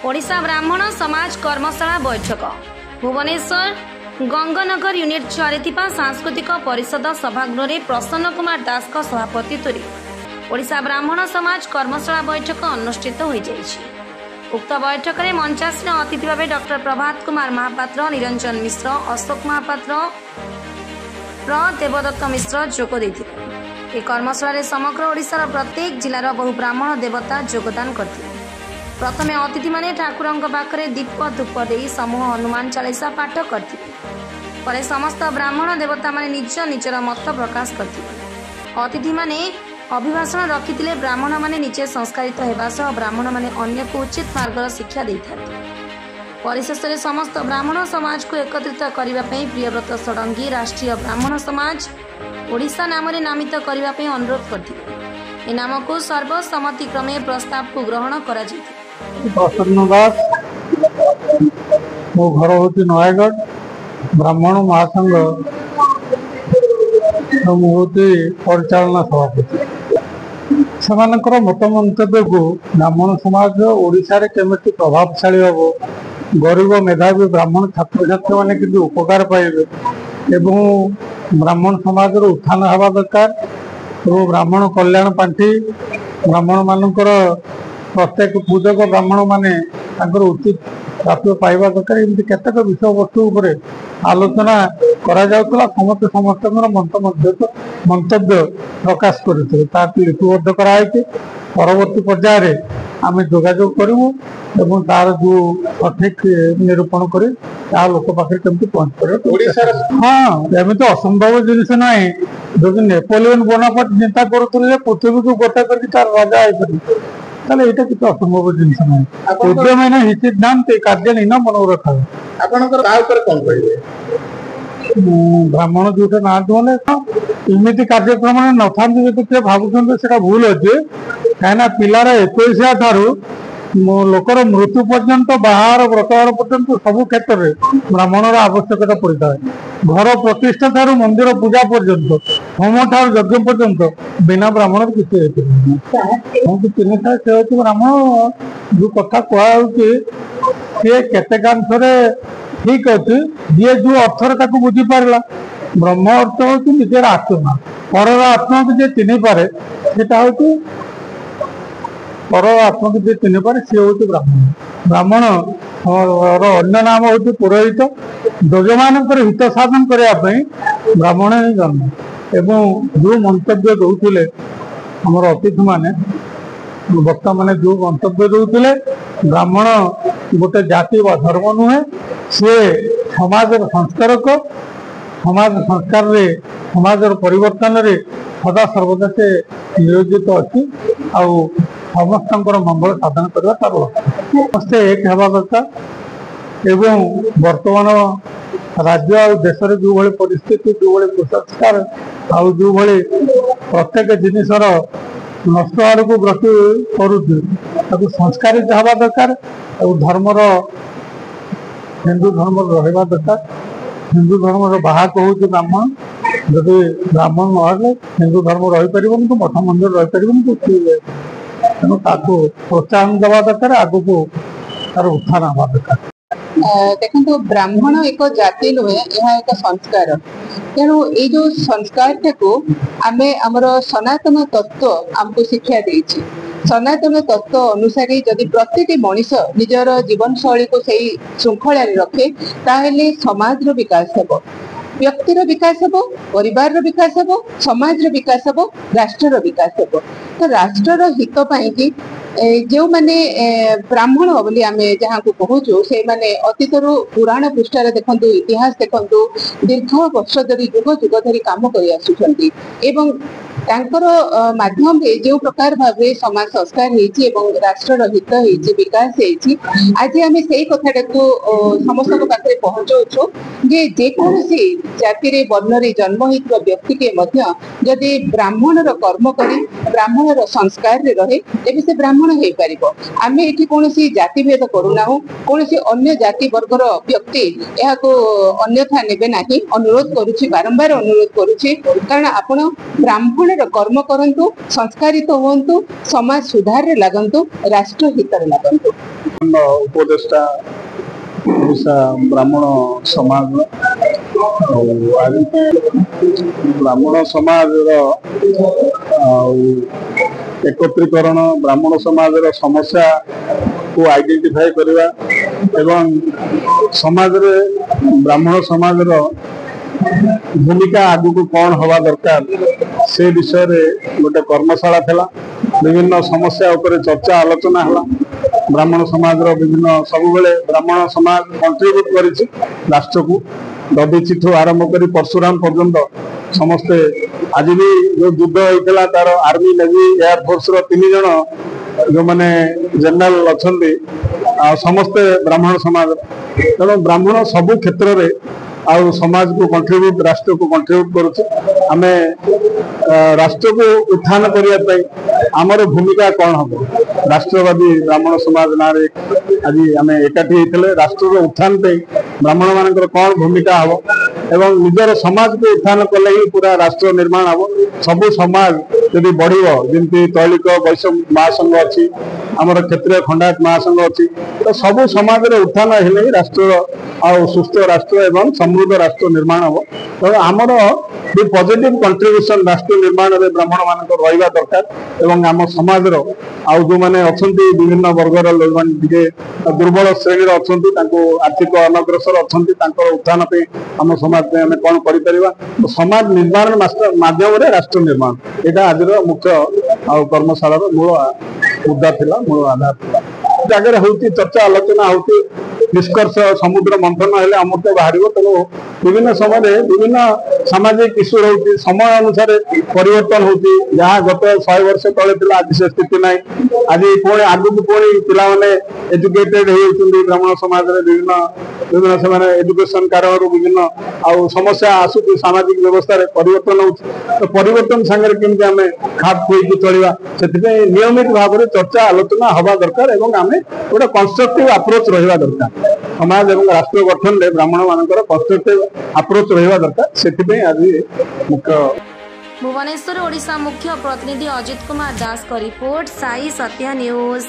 ओडिशा ब्राह्मण समाज कर्मशाला बैठक भुवनेश्वर गंगनगर यूनिट 4 सांस्कृतिक परिषद सभागृह प्रसन्न कुमार दास सभापतित्व ओडिशा ब्राह्मण समाज कर्मशाला बैठक अनुष्ठित हो उक्त बैठक में मंचासीन अतिथि भाव डॉक्टर प्रभात कुमार महापात्र, निरंजन मिश्र, अशोक महापात्र, देवदत्त मिश्र जोग देते। कर्मशाला समग्र ओडिशार प्रत्येक जिलार बहु ब्राह्मण देवता योगदान करते। प्रथमे अतिथि माने ठाकुरंक पाखरे दीप धूप दे समूह हनुमान चालीसा पाठ करते। पर समस्त ब्राह्मण देवता माने निज निजर मत प्रकाश करते। अतिथि माने अभिभाषण रखिथिले। ब्राह्मण माने निजे संस्कारित हेबा सह ब्राह्मण माने अन्य को उचित मार्गर शिक्षा देइथांते। परिशेष में समस्त ब्राह्मण समाज को एकत्रित करने प्रियव्रत षडंगी राष्ट्रीय ब्राह्मण समाज ओडिशा नाम नामित करने अनुरोध करते। नाम को सर्वसम्मति क्रमे प्रस्ताव को ग्रहण करा प्रसन्न दास, मो घर हूँ नयगढ़, ब्राह्मण महासंघ परिचालना सभापति। से मत मंतव्य को ब्राह्मण समाज ओडिशा केमिति प्रभावशाली हम, गरीब मेधावी ब्राह्मण छात्र छात्री मैंने कि उपकार पाइबे एवं ब्राह्मण समाज उत्थान हवा दरकार। तो ब्राह्मण कल्याण पांठी ब्राह्मण मानकर प्रत्येक पूजक ब्राह्मण माने उचित प्राप्य पाइबा दरकार। एमती केतक विषय वस्तु आलोचना करा जाउतला। समस्त समस्त मंतव्य प्रकाश करते लिपिबद्ध कराई। परवर्ती पर्याय आम जोगाजोग करूँ एवं तार जो सठिक निरूपण कर लोक पाखे केमती पहुंच पारे। हाँ, एमती असंभव जिनिस ना जो नेपोलियन बोनापार्ट चिंता करुले पृथ्वी को गोटा कर राजा होता यहाँ किसी असंभव जिन ना सिद्धांत कार्य नहीं ना मन रखा। ब्राह्मण जो ना इमती कार्यक्रम न था भावुं से भूल अच्छे कहीं पिलार 21 ठारू लोकर मृत्यु पर्यंत बाहर व्रतवार पर्यंत सबु क्षेत्र में ब्राह्मणर आवश्यकता पड़ता है। घर प्रतिष्ठा ठारू मंदिर पूजा पर्यंत होम ठार यज्ञ पर्यंत बिना ब्राह्मण किसी चिन्ह था। से हूँ ब्राह्मण जो कथा कहुच्छे सी केतेकांशरे ठीक अच्छे। जी जो अर्थर बुझी पारा ब्रह्म अर्थ हूँ निजर आत्मा, पर आत्मा को जी चिन्ह पारे सेटा हूँ पर आत्मा को जी चिन्ह पारे सी हूँ ब्राह्मण। ब्राह्मण अन्य नाम हूँ पुरोहित। यजमान हित साधन करने ब्राह्मण ही जन्म। एवं जो मंतव्य दौले आमर अतिथि माने वक्ता माने जो मंतव्य दौले ब्राह्मण गोटे जाति व धर्म नुहे, सी समाज संस्कारक। समाज संस्कार रे समाज परिवर्तन रे सदा सर्वदा से नियोजित अच्छी। समस्त मंगल साधन करवा तार समस्ते एक हवा दरकार। एवं वर्तमान राज्य और देश जो भाई परिस्थिति जो भाई कुसंस्कार आउ जो भाई प्रत्येक जिनिसर नष्ट आड़ को गति करुँ संस्कारित हवा दरकार। और धर्मर हिंदू धर्म रहा दरकार। हिंदू धर्म बाहक हूँ ब्राह्मण। जदि ब्राह्मण ना हिंदू धर्म रही पार तो मठ मंदिर रही पार तेणु प्रोत्साहन देवा दरकार। आगु को तार उत्थान हवा दरकार। देखो ब्राह्मण एक जाति नुहे, यह एक संस्कार। तेणु ये जो संस्कार को आम आमर सनातन तत्व आमको शिक्षा देछि। सनातन तत्व अनुसार जदि प्रत्येक मनीष निजर जीवन शैली को सही श्रृंखला रखे ताहेले समाज रो विकास हेबो, व्यक्तिर विकास हेबो, परिवार रो विकास हेबो, समाज रो विकास हेबो, राष्ट्र रो विकास हेबो। तो राष्ट्र रो हित पई कि जो माने ब्राह्मण बोली आम जहाँ को कहूँ से माने अतीतर पुराण पृष्ठार देखु, इतिहास देखु, दीर्घ वर्ष धरी जुग जुग धरी काम कर आसुछंती। एवं तांकर माध्यम रे जो प्रकार भाव समाज संस्कार होइछि एवं राष्ट्र हित होइछि, विकास होइछि। आज आम से कथा को समस्त पाखे पहुँचाऊँ जे जेकोसी जाति रे वर्ण रे जन्म होइଥିବା व्यक्ति के मध्य जदि ब्राह्मणर कर्म करी ब्राह्मणर संस्कार रे रहे तेबे से ब्राह्मण ब्राह्मण हो पारिबो। आमे एठी कोनोसी जाति भेद करूना, कोनोसी अन्य जाति वर्गर व्यक्ति यह को अन्यथा नेबे नाही। अनुरोध करूछि, बारंबार अनुरोध करूछि, कारण आपण ब्राह्मण कर्म करंतु, संस्कारित होवंतु, समाज सुधार रे लागंतु, राष्ट्र हित रे लागंतु। उपदेष्टा ब्राह्मण समाज ब्राह्मण समाज एकत्रीकरण, ब्राह्मण समाज समस्या को आइडेंटिफाई करवा एवं समाज रे ब्राह्मण समाज भूमिका आगु को कौन हवा दरकार से विषय रे गोटे कर्मशाला थिला। विभिन्न समस्या उपरे चर्चा आलोचना हला। ब्राह्मण समाज विभिन्न सब बेले ब्राह्मण समाज कंट्रीब्यूट करिछि राष्ट्र को। दधीची ठू आरंभ करी परशुराम पर्यंत समस्ते आज भी जो युद्ध होता तार आर्मी नेवी एयरफोर्स तीन जन जो माने जनरल अच्छा समस्ते ब्राह्मण समाज। तेणु ब्राह्मण सबु क्षेत्र में आउ समाज को कंट्रीब्यूट, राष्ट्र को कंट्रीब्यूट करुचे। आमे राष्ट्र को उत्थान करने आमर भूमिका कौन हम राष्ट्रवादी ब्राह्मण समाज ना आज आम एकाठी होते राष्ट्र उत्थान ब्राह्मण मान कौन भूमिका हम एवं निजर समाज को उत्थान कले ही पूरा राष्ट्र निर्माण हम। सबु समाज यदि बढ़िबो, जमती तैलिक वैश्य महासंघ अच्छी, आमर क्षेत्रीय खंडायत महासंघ अच्छी, तो सबु समाज रे उत्थान हेले ही राष्ट्र आउ सुस्थ राष्ट्र एवं समृद्ध राष्ट्र निर्माण हम। तो आमर भी पॉजिटिव कंट्रीब्यूशन राष्ट्र निर्माण में ब्राह्मण मान रहा दरकार एवं आम समाज आउ जो मैंने अच्छा विभिन्न वर्गर लोक मैंने दुर्बल श्रेणी अच्छा आर्थिक अनग्रसर अच्छा उत्थान पे आम समाज में आम कौन कर तो समाज निर्माण माध्यम राष्ट्र निर्माण यहाँ आज मुख्य कर्मशाला मूल मुद्दा थिला, मूल आधार थिला। जगह होती चर्चा आलोचना होती, निष्कर्ष समुद्र मंथन हेले अमृत बाहर। तेणु विभिन्न समय विभिन्न सामाजिक इश्यू होती, समय अनुसार परिवर्तन होती। जहाँ गत 100 वर्ष तले थिला आज से स्थिति ना। आज पुणी आगु पुणी पिला माने एजुकेटेड होती ब्राह्मण समाज रे विभिन्न विभिन्न से एजुकेशन कारण विभिन्न आउ समस्या आसुची, सामाजिक व्यवस्था रे परिवर्तन होती। तो परिवर्तन संगे केमती आम खाप खुई चलवा से नियमित भाव में चर्चा आलोचना हवा दरकार एवं आम गोटे कंस्ट्रक्टिव अप्रोच रहा दरकार। समाज और राष्ट्र गठन में ब्राह्मण मान कंस्ट्रक्टिव अप्रोच रहा दरकार। से आज मुख्य भुवनेश्वर ओडिशा मुख्य प्रतिनिधि अजित कुमार दास का रिपोर्ट, साई सत्या न्यूज।